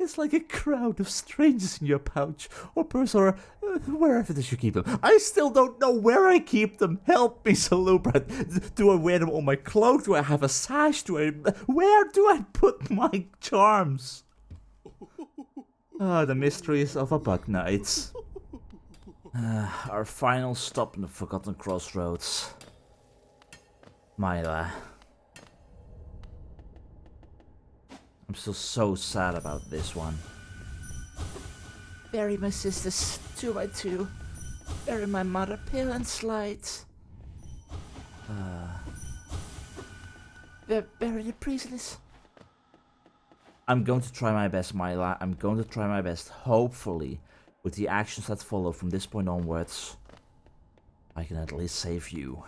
It's like a crowd of strangers in your pouch, or purse, or wherever it is you keep them. I still don't know where I keep them. Help me, Salubra. Do I wear them on my cloak? Do I have a sash? Where do I put my charms? The mysteries of a bug night. Our final stop in the Forgotten Crossroads. Myla. I'm still so sad about this one. Bury my sisters 2 by 2. Bury my mother pale and slight. Bury the prisoners. I'm going to try my best, Myla. I'm going to try my best. Hopefully, with the actions that follow from this point onwards, I can at least save you.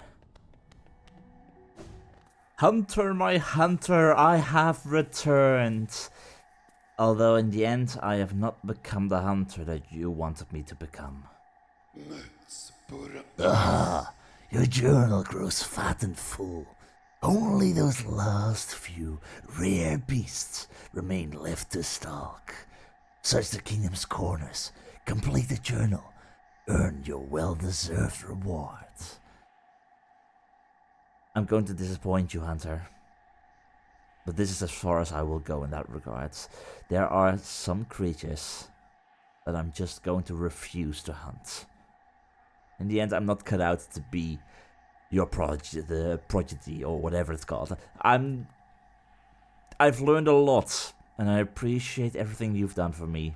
Hunter, my hunter, I have returned. Although in the end, I have not become the hunter that you wanted me to become. Your journal grows fat and full. Only those last few rare beasts remain left to stalk. Search the kingdom's corners, complete the journal, earn your well-deserved reward. I'm going to disappoint you, Hunter. But this is as far as I will go in that regard. There are some creatures that I'm just going to refuse to hunt. In the end, I'm not cut out to be your prodigy or whatever it's called. I've learned a lot, and I appreciate everything you've done for me.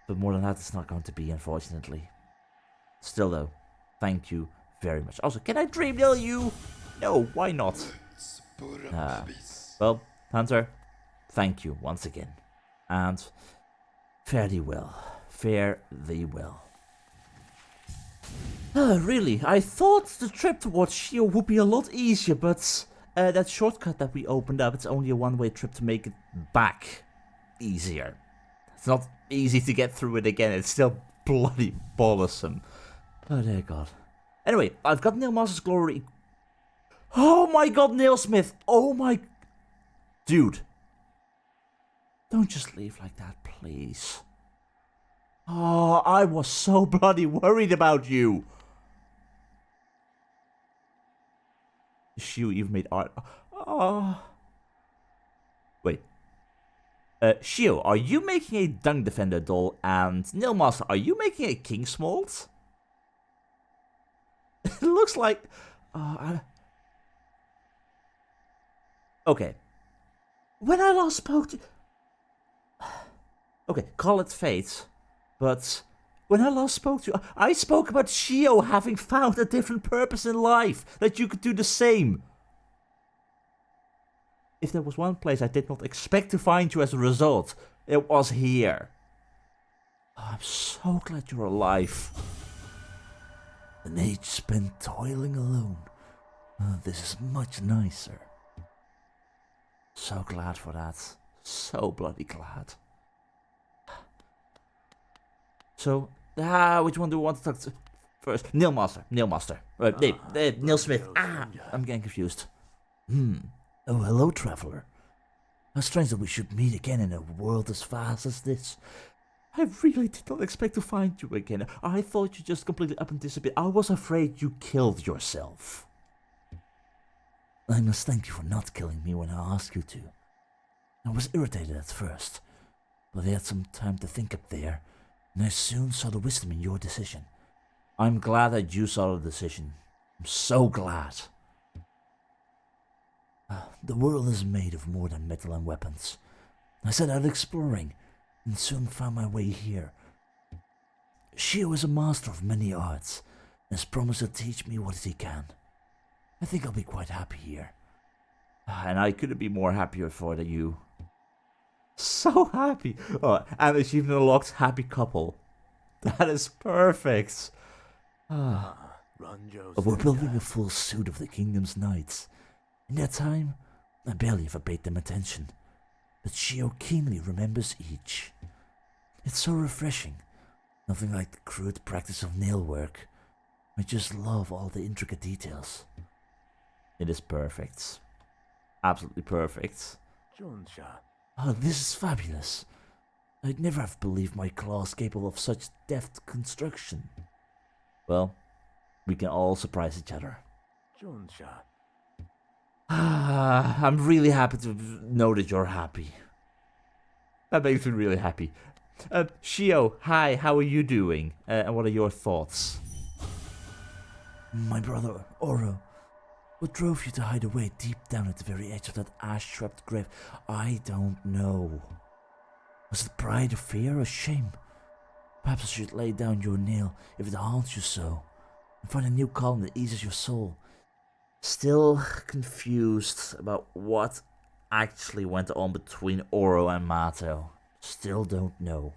But more than that, it's not going to be, unfortunately. Still though, thank you very much. Also, can I dreamnail you? No, why not? Well, Hunter, thank you once again. And fare thee well. Fare thee well. Really, I thought the trip towards Shio would be a lot easier, but that shortcut that we opened up, it's only a one-way trip to make it back easier. It's not easy to get through it again, it's still bloody bothersome. Oh dear God. Anyway, I've got Nailmaster's Glory. Oh my God, NAILSMITH! Oh my... Dude. Don't just leave like that, please. Oh, I was so bloody worried about you. Shio even made art. Oh. Wait. Shio, are you making a Dung Defender doll? And Nailmaster, are you making a King's Mold? It looks like... Okay. When I last spoke to... Okay, call it fate. But when I last spoke to you, I spoke about Shio having found a different purpose in life. That you could do the same. If there was one place I did not expect to find you as a result, it was here. Oh, I'm so glad you're alive. An age spent toiling alone. This is much nicer. So glad for that. So bloody glad. So, which one do we want to talk to first? Nailmaster. NAILSMITH. I'm getting confused. Oh, hello, traveler. How strange that we should meet again in a world as vast as this. I really did not expect to find you again. I thought you just completely up and disappeared. I was afraid you killed yourself. I must thank you for not killing me when I asked you to. I was irritated at first, but I had some time to think up there, and I soon saw the wisdom in your decision. I'm glad that you saw the decision. I'm so glad. The world is made of more than metal and weapons. I set out exploring, and soon found my way here. Shio is a master of many arts, and has promised to teach me what he can. I think I'll be quite happy here. And I couldn't be more happier for you. So happy! Oh, and achievement unlocked, happy couple. That is perfect. But we're building a full suit of the kingdom's knights. In that time, I barely ever paid them attention. But Shio keenly remembers each. It's so refreshing. Nothing like the crude practice of nail work. I just love all the intricate details. It is perfect. Absolutely perfect. Oh, this is fabulous. I'd never have believed my claws capable of such deft construction. Well, we can all surprise each other. I'm really happy to know that you're happy. That makes me really happy. Shio, hi, how are you doing? And what are your thoughts? My brother, Oro, what drove you to hide away deep down at the very edge of that ash-swept grave? I don't know. Was it pride or fear or shame? Perhaps I should lay down your nail if it haunts you so, and find a new calm that eases your soul. Still confused about what actually went on between Oro and Mato. Still don't know.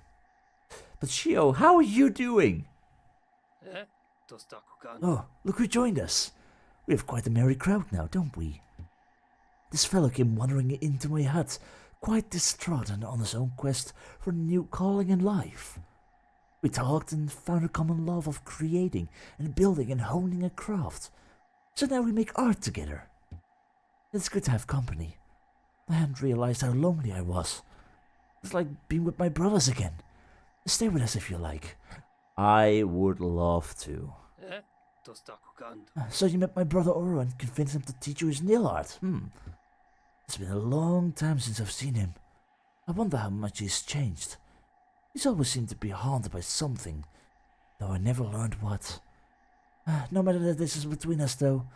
But Shio, how are you doing? Oh, look who joined us. We have quite a merry crowd now, don't we? This fellow came wandering into my hut, quite distraught and on his own quest for a new calling in life. We talked and found a common love of creating and building and honing a craft. So now we make art together. It's good to have company. I hadn't realized how lonely I was. It's like being with my brothers again. Stay with us if you like. I would love to. So you met my brother Oro and convinced him to teach you his nail art? It's been a long time since I've seen him. I wonder how much he's changed. He's always seemed to be haunted by something, though I never learned what. No matter that this is between us though,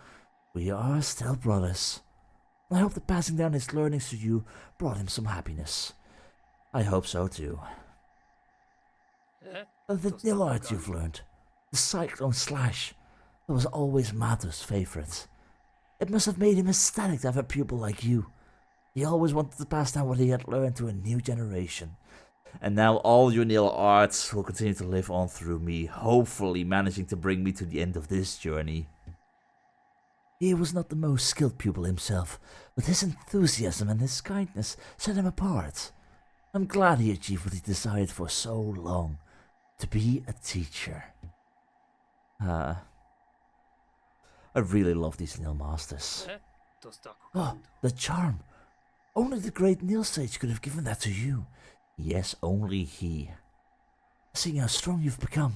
we are still brothers. I hope that passing down his learnings to you brought him some happiness. I hope so too. The nail art you've learned, the cyclone slash, that was always Mato's favorite. It must have made him ecstatic to have a pupil like you. He always wanted to pass down what he had learned to a new generation. And now all your nail arts will continue to live on through me, hopefully managing to bring me to the end of this journey. He was not the most skilled pupil himself, but his enthusiasm and his kindness set him apart. I'm glad he achieved what he desired for so long, to be a teacher. I really love these nail masters. Oh, the charm. Only the great nail sage could have given that to you. Yes, only he. Seeing how strong you've become,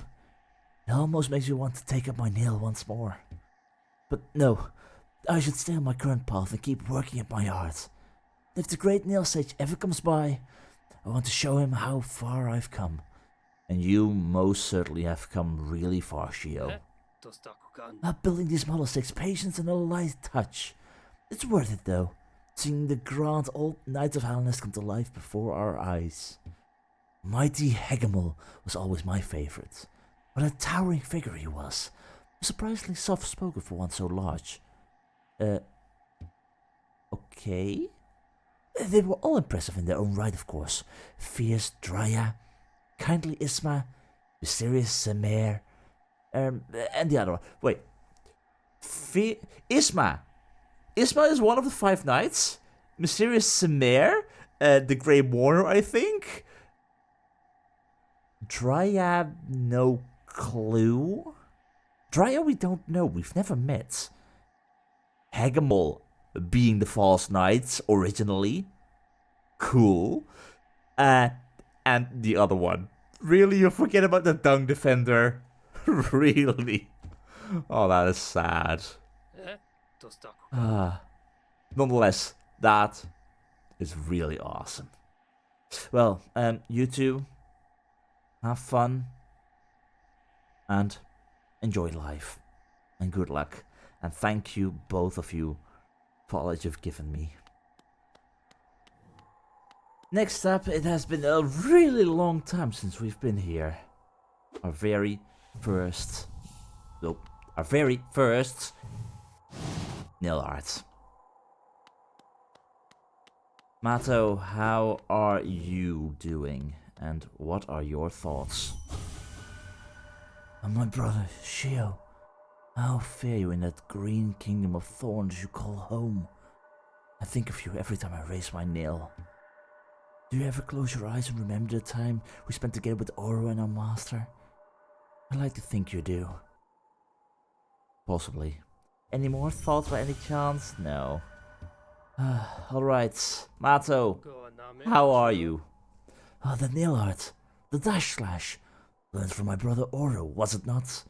it almost makes me want to take up my nail once more. But no, I should stay on my current path and keep working at my art. If the great nail sage ever comes by, I want to show him how far I've come. And you most certainly have come really far, Shio. Building these models takes patience and a light touch. It's worth it though, seeing the grand old Knights of Hellenist come to life before our eyes. Mighty Hegemol was always my favorite. What a towering figure he was. Surprisingly soft-spoken for one so large. Okay. They were all impressive in their own right, of course. Fierce Drya, kindly Isma, mysterious Semer, and the other one. Wait. Isma. Isma is one of the 5 knights. Mysterious Semer, the Grey Mourner, I think. Drya, no clue. Drya we don't know, we've never met. Hegemol being the false knights originally. Cool. And the other one. Really, you forget about the Dung Defender? Really? Oh, that is sad. Nonetheless, that is really awesome. Well, you two, have fun and enjoy life. And good luck. And thank you, both of you, for all that you've given me. Next up, it has been a really long time since we've been here. Our very first nail art. Mato, how are you doing? And what are your thoughts? My brother, Shio. How fare you in that green kingdom of thorns you call home? I think of you every time I raise my nail. Do you ever close your eyes and remember the time we spent together with Oro and our master? I like to think you do. Possibly. Any more thoughts by any chance? No. Alright, Mato, how are you? Oh, the nail art. The dash slash. Learned from my brother Oro, was it not?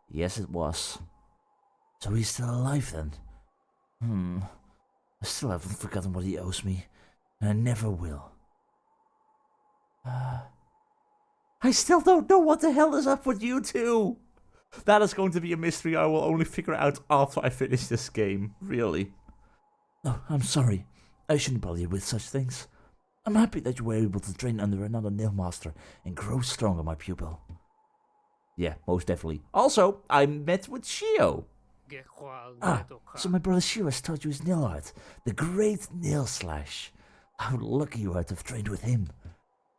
Yes, it was. So he's still alive then? I still haven't forgotten what he owes me, and I never will. I still don't know what the hell is up with you two! That is going to be a mystery I will only figure out after I finish this game, really. Oh, I'm sorry. I shouldn't bother you with such things. I'm happy that you were able to train under another nail master and grow stronger, my pupil. Yeah, most definitely. Also, I met with Shio. So my brother Shio has taught you his nail art, the great nail slash. How lucky you are to have trained with him.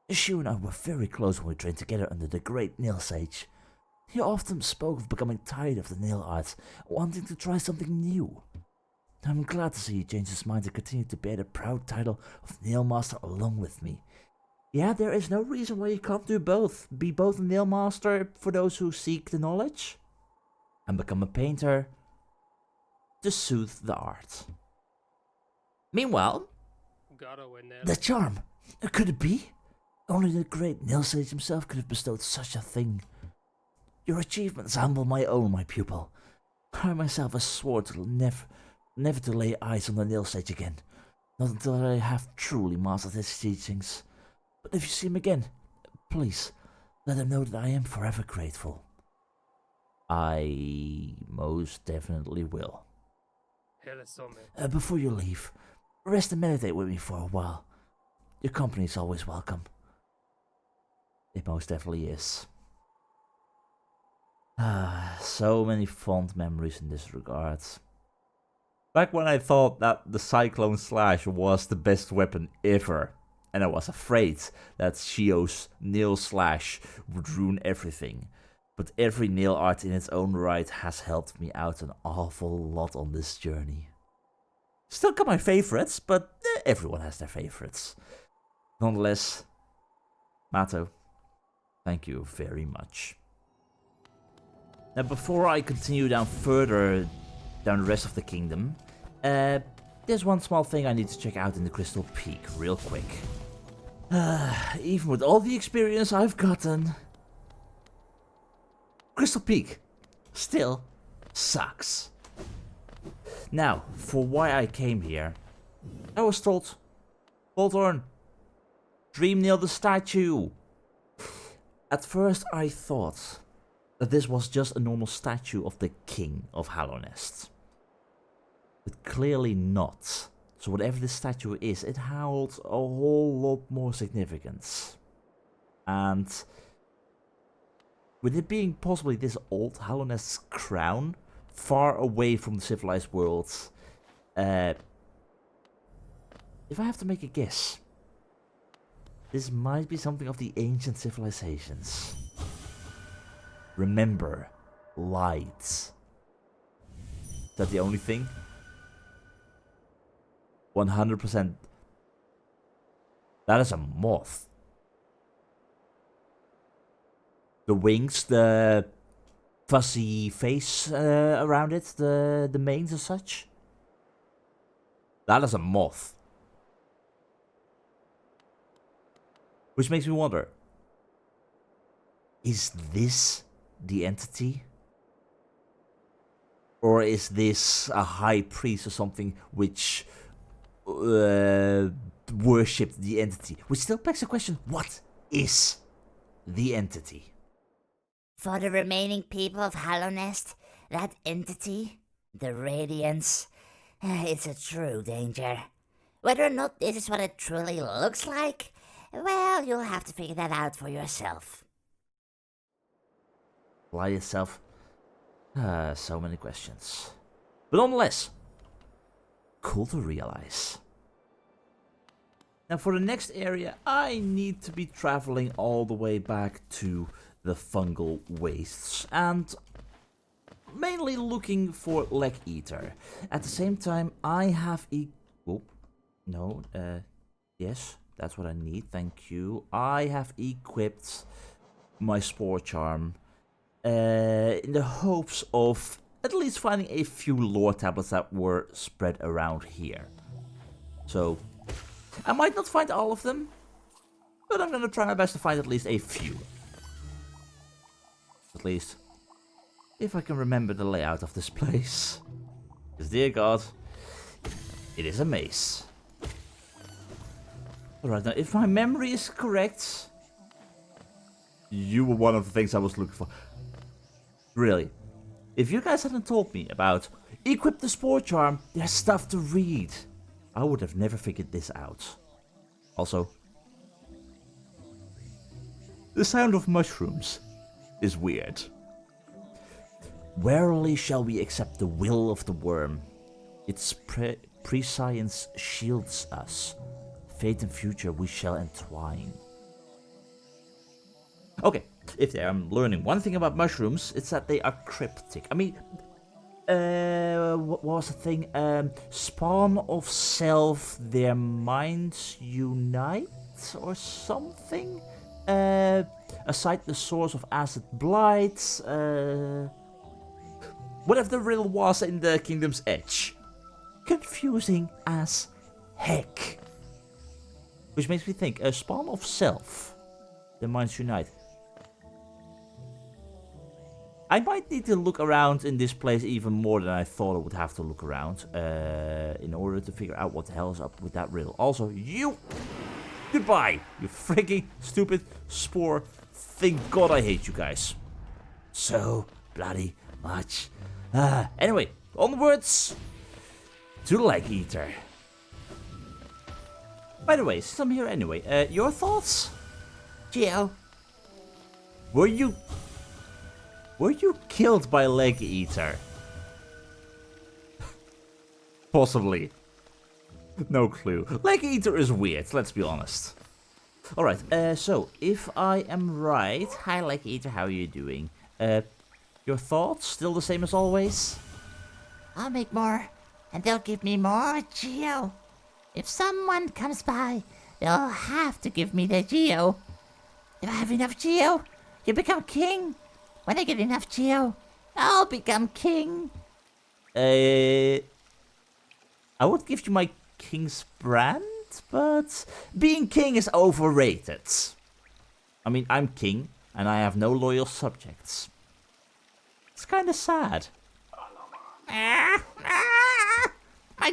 Shio and I were very close when we trained together under the great nail sage. He often spoke of becoming tired of the nail art, wanting to try something new. I'm glad to see he changed his mind and continue to bear the proud title of Nail Master along with me. Yeah, there is no reason why you can't do both. Be both a Nail Master for those who seek the knowledge, and become a painter to soothe the art. Meanwhile, the charm. Could it be? Only the great nail sage himself could have bestowed such a thing. Your achievements humble my own, my pupil. I myself have sworn to never to lay eyes on the nail sage again, not until I have truly mastered his teachings. But if you see him again, please, let him know that I am forever grateful. I most definitely will. Before you leave, rest and meditate with me for a while. Your company is always welcome. It most definitely is. So many fond memories in this regard. Back when I thought that the Cyclone Slash was the best weapon ever, and I was afraid that Shio's Nail Slash would ruin everything. But every nail art in its own right has helped me out an awful lot on this journey. Still got my favorites, but everyone has their favorites. Nonetheless, Mato, thank you very much. Now, before I continue further down the rest of the kingdom, there's one small thing I need to check out in the Crystal Peak real quick. Even with all the experience I've gotten, Crystal Peak still sucks. Now, for why I came here, I was told, Voltorn, dream nail the statue. At first I thought that this was just a normal statue of the king of Hallownest. But clearly not. So whatever this statue is, it holds a whole lot more significance. And with it being possibly this old Hallownest's crown, far away from the civilized world, if I have to make a guess, this might be something of the ancient civilizations. Remember, light. Is that the only thing? 100%. That is a moth. The wings, the fuzzy face around it, the manes and such. That is a moth. Which makes me wonder, is this the entity? Or is this a high priest or something which worshipped the entity? Which still begs the question, what is the entity? For the remaining people of Hallownest, that entity, the Radiance, it's a true danger. Whether or not this is what it truly looks like, well, you'll have to figure that out for yourself. By yourself? So many questions. But nonetheless, cool to realize. Now for the next area, I need to be traveling all the way back to the fungal wastes, and mainly looking for Leg Eater. At the same time, I have yes, that's what I need, thank you. I have equipped my Spore Charm in the hopes of at least finding a few lore tablets that were spread around here. So, I might not find all of them, but I'm gonna try my best to find at least a few. At least, if I can remember the layout of this place. Because, dear God, it is a maze. Alright, now, if my memory is correct, you were one of the things I was looking for. Really. If you guys hadn't told me about equip the spore charm, there's stuff to read, I would have never figured this out. Also, the sound of mushrooms is weird. Warily shall we accept the will of the worm. Its prescience shields us. Fate and future we shall entwine. Okay, if I'm learning one thing about mushrooms, it's that they are cryptic. I mean, what was the thing? Spawn of self, their minds unite, or something? Aside the source of acid blight, whatever the riddle was in the Kingdom's Edge. Confusing as heck. Which makes me think, a spawn of self, the minds unite. I might need to look around in this place even more than I thought I would have to look around, in order to figure out what the hell is up with that riddle. Also, you! Goodbye, you freaking stupid spore. Thank God I hate you guys. So bloody much. Anyway, onwards to the Leg Eater. By the way, since I'm here anyway, your thoughts? Geo. Were you killed by Leg Eater? Possibly. No clue. Leg Eater is weird, let's be honest. Alright, so, if I am right... Hi Leg Eater, how are you doing? Your thoughts? Still the same as always? I'll make more, and they'll give me more Geo. If someone comes by, they'll have to give me the Geo. If I have enough Geo, you become king. When I get enough Geo, I'll become king. I would give you my king's brand, but being king is overrated. I mean, I'm king, and I have no loyal subjects. It's kinda sad. My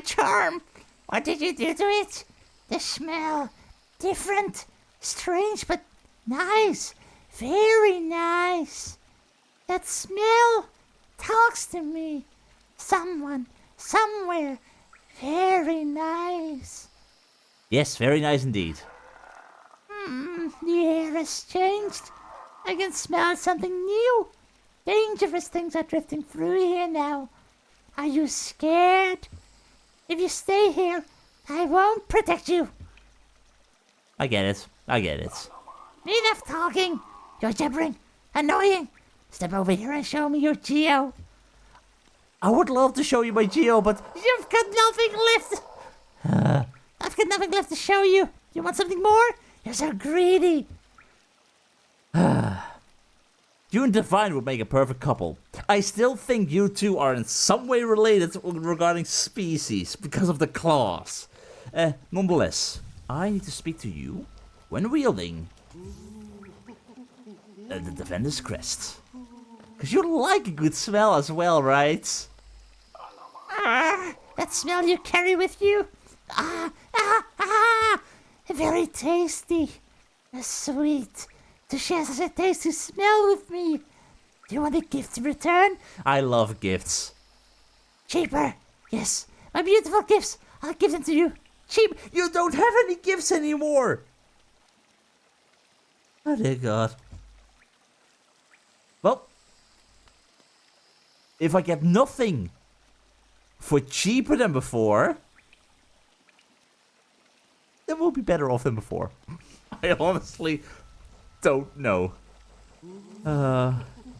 charm! What did you do to it? The smell. Different. Strange, but nice. Very nice. That smell talks to me. Someone, somewhere. Very nice. Yes, very nice indeed. The air has changed. I can smell something new. Dangerous things are drifting through here now. Are you scared? If you stay here, I won't protect you. I get it. Enough talking. You're jabbering. Annoying. Step over here and show me your Geo. I would love to show you my Geo, but... You've got nothing left. I've got nothing left to show you. You want something more? You're so greedy. You and Divine would make a perfect couple. I still think you two are in some way related regarding species, because of the claws. Nonetheless, I need to speak to you when wielding the Defender's Crest. Because you like a good smell as well, right? That smell you carry with you? Very tasty. Sweet. To share such a tasty smell with me. Do you want a gift in return? I love gifts. Cheaper. Yes, my beautiful gifts. I'll give them to you. Cheap. You don't have any gifts anymore. Oh dear God. Well, if I get nothing for cheaper than before, then we'll be better off than before. I honestly don't know.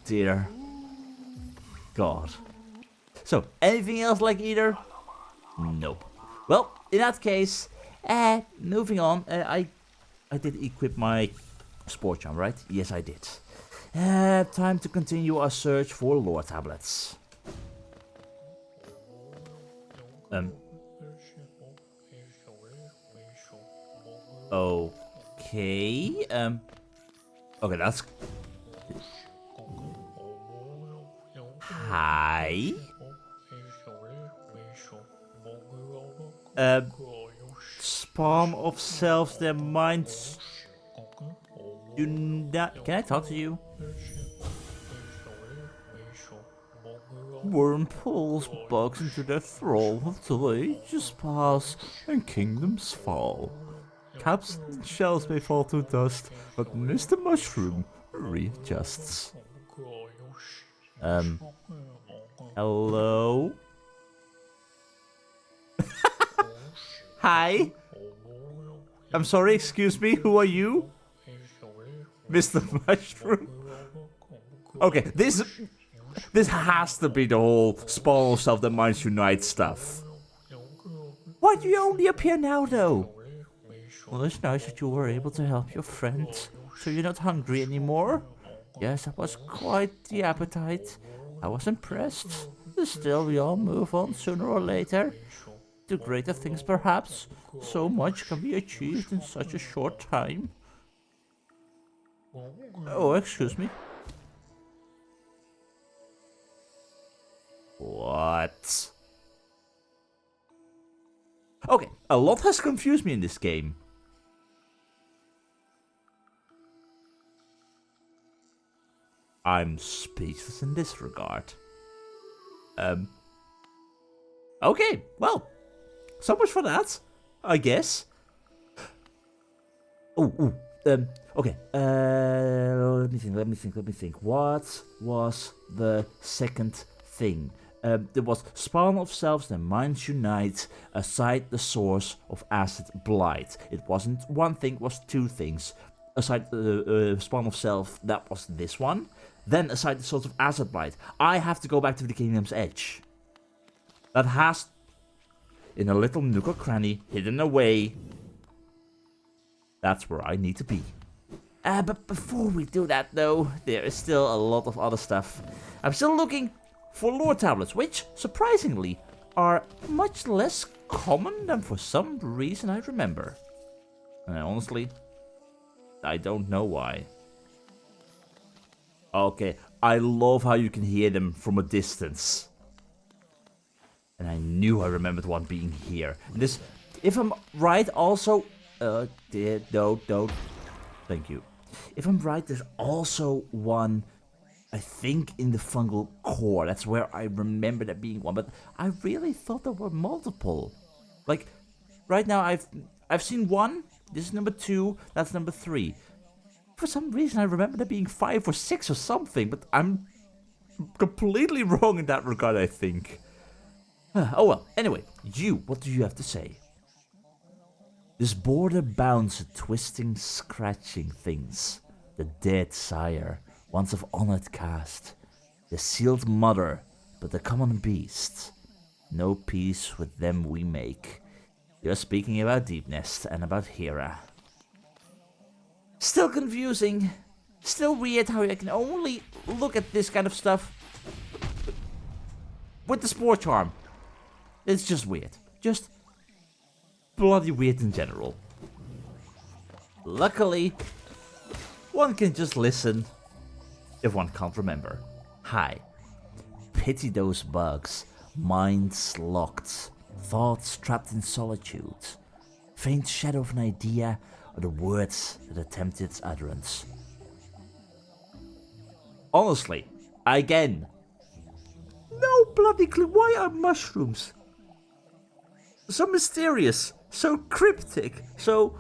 Dear God. So, anything else like Eater? Nope. Well, in that case, moving on. I did equip my sport charm, right? Yes, I did. Time to continue our search for lore tablets. Okay, okay, that's... Hi? Spawn of selves, their minds... Do not... Can I talk to you? Worm pulls bugs into their thrall until ages pass and kingdoms fall. Caps and shells may fall to dust, but Mr. Mushroom readjusts. Hello? Hi? I'm sorry, excuse me, who are you? Mr. Mushroom? Okay, this has to be the whole spawn of self that minds unite stuff. Why do you only appear now, though? Well, it's nice that you were able to help your friend, so you're not hungry anymore. Yes, that was quite the appetite. I was impressed. Still, we all move on sooner or later. To greater things, perhaps. So much can be achieved in such a short time. Oh, excuse me. What? Okay, a lot has confused me in this game. I'm speechless in this regard. Okay, well, so much for that, I guess. Okay, let me think. What was the second thing? There was spawn of selves, then minds unite, aside the source of acid blight. It wasn't one thing, it was two things. Aside the spawn of self, that was this one. Then aside the source of acid blight, I have to go back to the Kingdom's Edge. That has, in a little nook or cranny, hidden away. That's where I need to be. But before we do that though, there is still a lot of other stuff. I'm still looking for lore tablets, which, surprisingly, are much less common than for some reason I remember. And honestly, I don't know why. Okay, I love how you can hear them from a distance. And I knew I remembered one being here. This, if I'm right, also... don't. Thank you. If I'm right, there's also one, I think, in the fungal core. That's where I remember there being one. But I really thought there were multiple. Like, right now I've seen one. This is number 2. That's number 3. For some reason, I remember there being 5 or 6 or something. But I'm completely wrong in that regard, I think. Oh well. Anyway, what do you have to say? This border bounds twisting, scratching things. The dead sire, once of honored caste. The sealed mother, but the common beast. No peace with them we make. You're speaking about Deepnest and about Hera. Still confusing. Still weird how I can only look at this kind of stuff with the spore charm. It's just weird. Just bloody weird in general. Luckily, one can just listen if one can't remember. Hi. Pity those bugs. Minds locked. Thoughts trapped in solitude. Faint shadow of an idea or the words that attempt its utterance. Honestly, again, no bloody clue. Why are mushrooms so mysterious, so cryptic, so...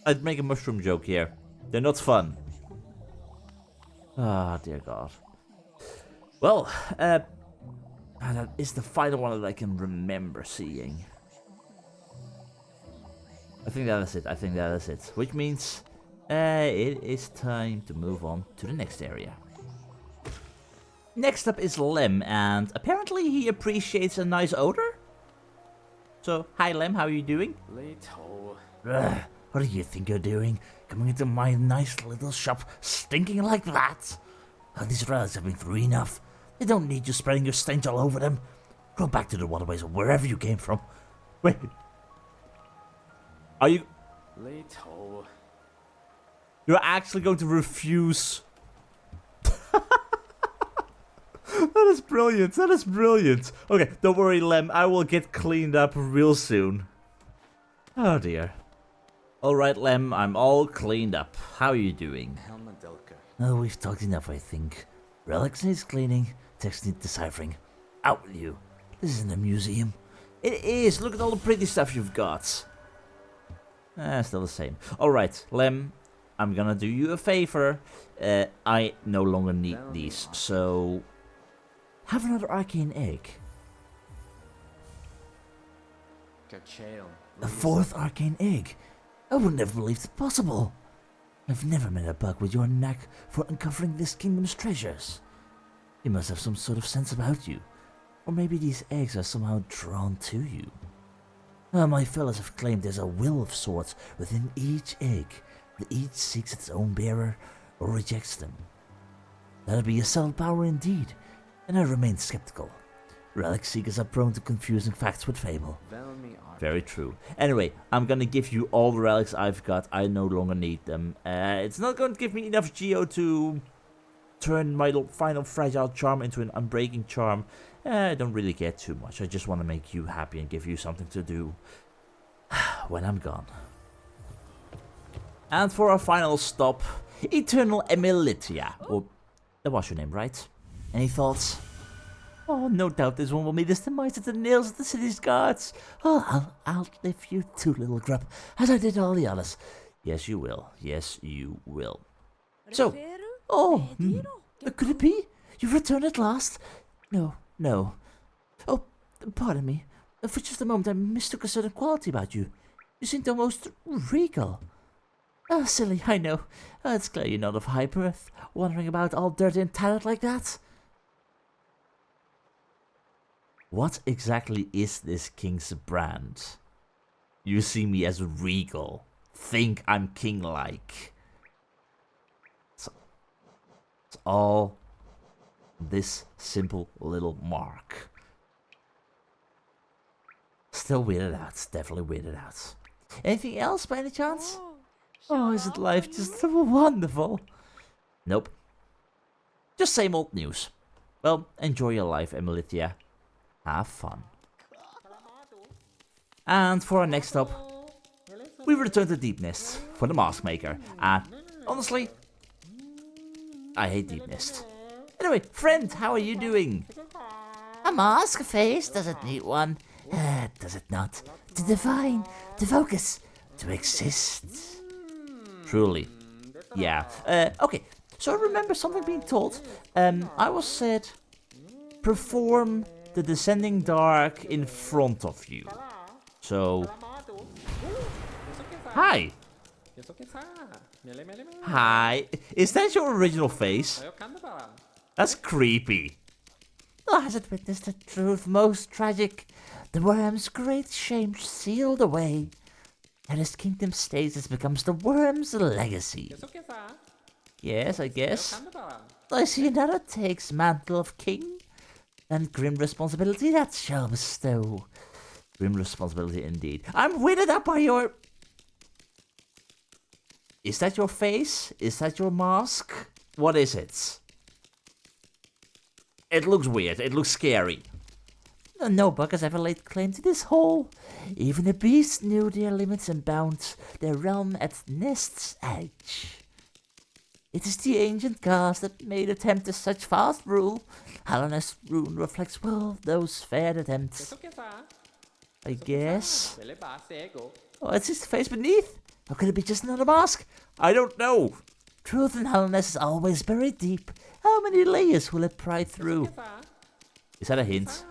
I'd make a mushroom joke here. They're not fun. Ah, dear God. Well, that is the final one that I can remember seeing. I think that is it. Which means it is time to move on to the next area. Next up is LEMM, and apparently he appreciates a nice odor? So, hi LEMM, how are you doing? What do you think you're doing? Coming into my nice little shop stinking like that? Oh, these relics have been through enough. They don't need you spreading your stench all over them. Go back to the waterways or wherever you came from. Wait, Are you... You're actually going to refuse... That is brilliant. That is brilliant. Okay, don't worry, Lem. I will get cleaned up real soon. Oh, dear. Alright, Lem. I'm all cleaned up. How are you doing? Oh, we've talked enough, I think. Relics needs cleaning. Text needs deciphering. Out with you. This isn't a museum. It is. Look at all the pretty stuff you've got. Still the same. Alright, Lem. I'm gonna do you a favor. I no longer need these, so... Have another arcane egg. A fourth arcane egg. I would never believed it possible. I've never met a bug with your knack for uncovering this kingdom's treasures. You must have some sort of sense about you. Or maybe these eggs are somehow drawn to you. My fellows have claimed there's a will of sorts within each egg, that each seeks its own bearer or rejects them. That'd be a subtle power indeed, and I remain skeptical. Relic seekers are prone to confusing facts with fable. Very true. Anyway, I'm gonna give you all the relics I've got. I no longer need them. It's not going to give me enough geo to turn my final fragile charm into an unbreaking charm. I don't really care too much. I just want to make you happy and give you something to do when I'm gone. And for our final stop, Eternal EMILITIA. Or, that was your name, right? Any thoughts? Oh, no doubt this one will meet us demise at the nails of the city's guards. Oh, I'll outlive you too, little grub, as I did all the others. Yes, you will. Yes, you will. So, could it be? You've returned at last? No. Oh, pardon me. For just a moment I mistook a certain quality about you. You seemed almost regal. Oh, silly, I know. It's clear you're not of high birth, wandering about all dirty and tattered like that. What exactly is this king's brand? You see me as regal. Think I'm king-like. It's all this simple little mark. Still weirded out. Definitely weirded out. Anything else by any chance? Oh, isn't life just so wonderful? Nope. Just same old news. Well, enjoy your life, EMILITIA. Have fun. And for our next stop, we return to Deepnest for the mask maker. And honestly, I hate Deepnest. Anyway, friend, how are you doing? A mask face doesn't need one. Does it not? To divine, to focus, to exist. Truly. Yeah. Okay, so I remember something being told. I was said, perform the descending dark in front of you. So... Hi! Hi! Is that your original face? That's creepy. Oh, has it witnessed the truth most tragic? The worm's great shame sealed away. And his kingdom stays as becomes the worm's legacy. Yes, I guess. I see another takes mantle of king, and grim responsibility that shall bestow. Grim responsibility indeed. I'm weirded up by your... Is that your face? Is that your mask? What is it? It looks weird. It looks scary. No bug has ever laid claim to this hole. Even the beasts knew their limits and bounds their realm at Nest's edge. It is the ancient gods that made attempt to such fast rule. Hallownest's rune reflects well those fair attempts. I guess. Oh, it's his face beneath. Or could it be just another mask? I don't know. Truth in Hallownest is always buried deep. How many layers will it pry through? Is that a hint?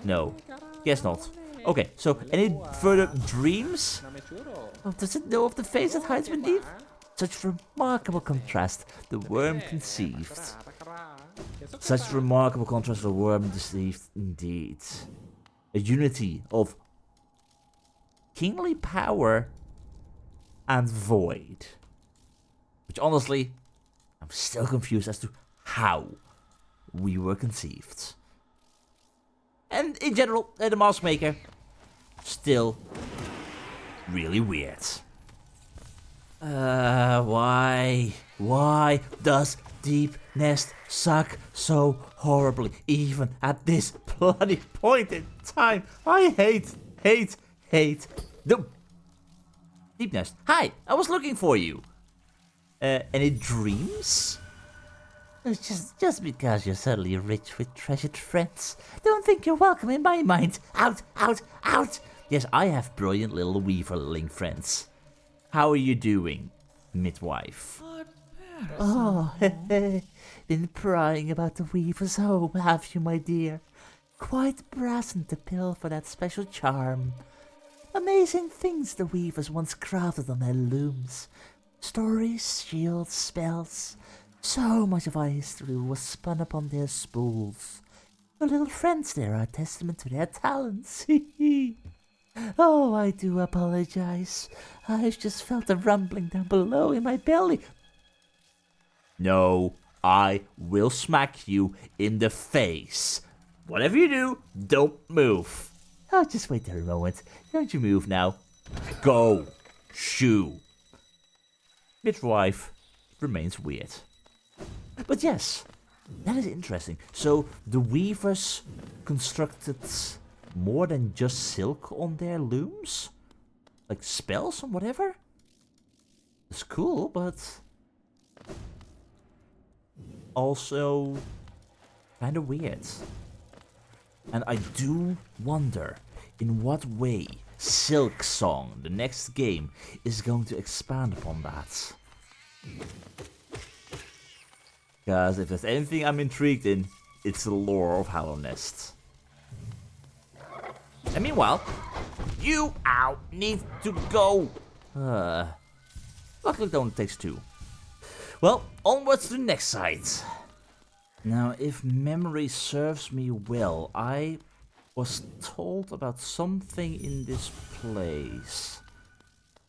No. Guess not. Okay, so any further dreams? Oh, does it know of the face that hides beneath? Such remarkable contrast the worm conceived. Such remarkable contrast the worm conceived indeed. A unity of kingly power and void. Which honestly, I'm still confused as to how we were conceived. And in general, the mask maker, still really weird. Why? Why does Deepnest suck so horribly, even at this bloody point in time? I hate the Deepnest. Hi, I was looking for you. Any dreams? It's just because you're suddenly rich with treasured friends. Don't think you're welcome in my mind. Out, out, out! Yes, I have brilliant little weaverling friends. How are you doing, midwife? Oh, been prying about the weaver's home, have you, my dear? Quite brazen to pill for that special charm. Amazing things the weavers once crafted on their looms. Stories, shields, spells. So much of our history was spun upon their spools. Your little friends there are a testament to their talents. Oh, I do apologize. I've just felt a rumbling down below in my belly. No, I will smack you in the face. Whatever you do, don't move. Oh, just wait there a moment. Don't you move now. Go. Shoo. Midwife remains weird. But yes, that is interesting. So the weavers constructed more than just silk on their looms? Like spells and whatever? It's cool, but also kind of weird. And I do wonder in what way Silk Song, the next game, is going to expand upon that. Because if there's anything I'm intrigued in, it's the lore of Hallownest. And meanwhile, you need to go. Luckily it only takes 2. Well, onwards to the next site. Now, if memory serves me well, I was told about something in this place.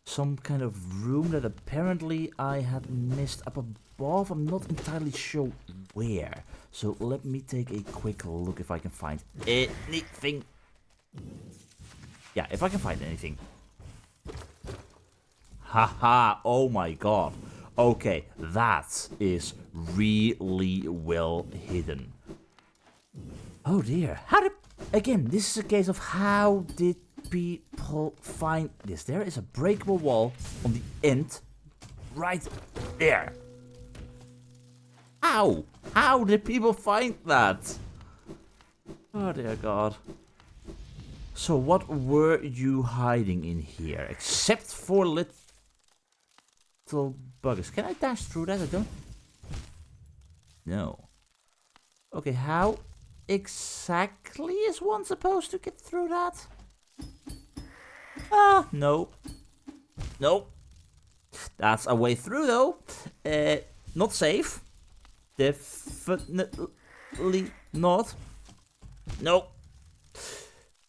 Some kind of room that apparently I had missed up above. I'm not entirely sure where. So let me take a quick look if I can find anything. Yeah, if I can find anything. Haha, oh my god. Okay, that is really well hidden. Oh dear. Again, this is a case of how did people find this? There is a breakable wall on the end right there. How? How did people find that? Oh dear god. So what were you hiding in here? Except for little buggers. Can I dash through that? I don't... No. Okay, how exactly is one supposed to get through that? Ah, no. Nope. That's a way through though. Not safe. Definitely not. Nope.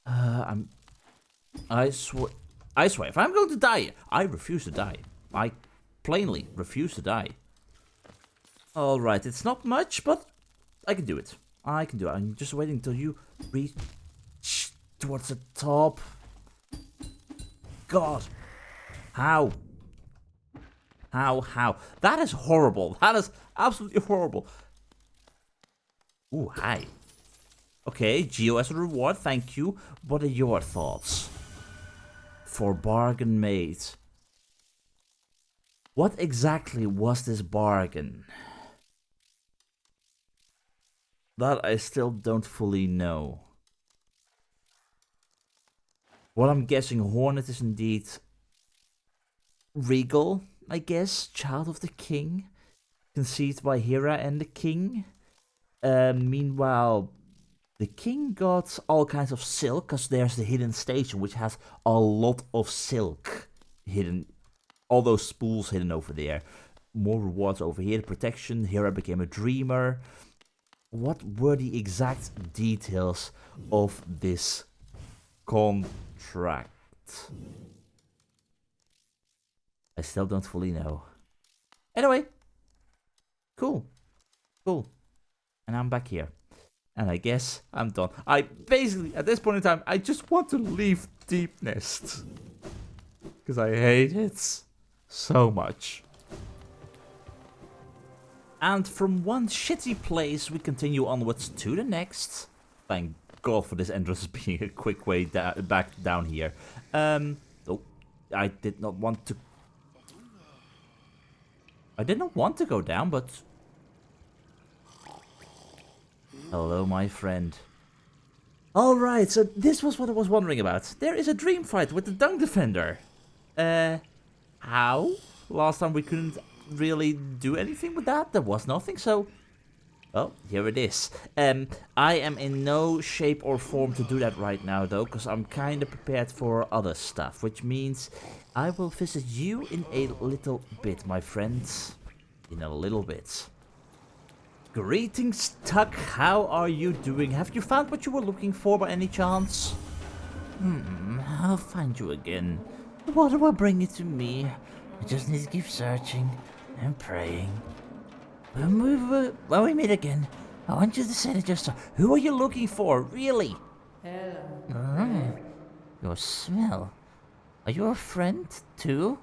I swear, if I'm going to die, I refuse to die. I plainly refuse to die. Alright, it's not much, but I can do it. I can do it. I'm just waiting until you reach towards the top. God. How? How? That is horrible. That is absolutely horrible. Ooh, hi. Okay, Geo as a reward, thank you. What are your thoughts? For bargain made. What exactly was this bargain? That I still don't fully know. What I'm guessing, Hornet is indeed regal, I guess, child of the king, conceived by Hera and the king. Meanwhile, the king got all kinds of silk, because there's the hidden station, which has a lot of silk hidden. All those spools hidden over there. More rewards over here. Protection. Hera became a dreamer. What were the exact details of this contract? I still don't fully know. Anyway. Cool. And I'm back here. And I guess I'm done. I basically, at this point in time, I just want to leave Deepnest. Because I hate it so much. And from one shitty place, we continue onwards to the next. Thank God for this entrance being a quick way back down here. Oh, I did not want to... I did not want to go down, but... Hello, my friend. Alright, so this was what I was wondering about. There is a dream fight with the Dung Defender. How? Last time we couldn't really do anything with that. There was nothing, so... Well, here it is. I am in no shape or form to do that right now, though, because I'm kind of prepared for other stuff, which means I will visit you in a little bit, my friends. In a little bit. Greetings, Tuck. How are you doing? Have you found what you were looking for by any chance? I'll find you again. The water will bring you to me. I just need to keep searching and praying. When we meet again, I want you to say to just... Who are you looking for, really? Your smell. Are you a friend, too?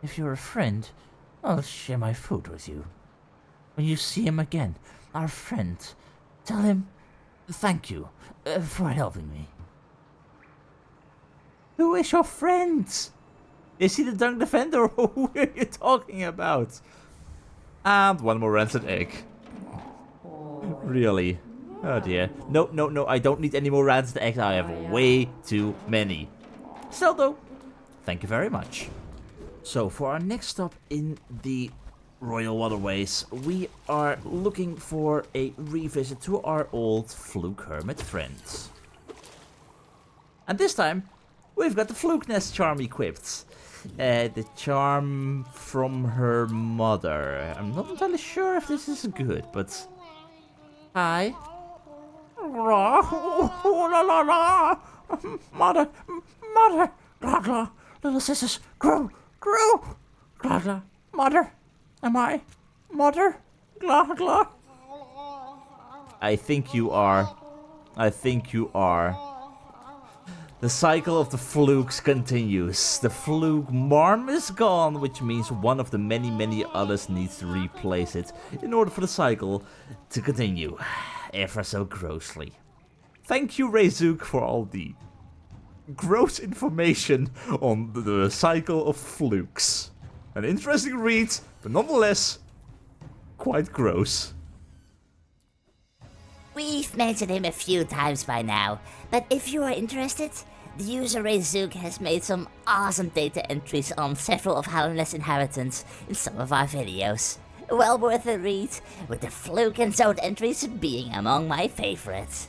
If you're a friend, I'll share my food with you. When you see him again, our friend, tell him thank you for helping me. Who is your friend? Is he the Dung Defender, or who are you talking about? And one more rancid egg. Really? Oh dear. No, I don't need any more rancid eggs. I have way too many. Still though, thank you very much. So for our next stop in the Royal Waterways, we are looking for a revisit to our old FLUKE hermit friends. And this time, we've got the Deepnest charm equipped. The charm from her mother. I'm not entirely sure if this is good, but... Hi. Mother. Little sisters, grow. Mother. Am I? Mother? I think you are. The cycle of the flukes continues. The fluke marm is gone, which means one of the many others needs to replace it in order for the cycle to continue, ever so grossly. Thank you, Rezuk, for all the gross information on the cycle of flukes. An interesting read, but nonetheless, quite gross. We've mentioned him a few times by now, but if you are interested, the user Rezuk has made some awesome data entries on several of Hallownest's inhabitants in some of our videos. Well worth a read, with the Fluke and Zone entries being among my favorites.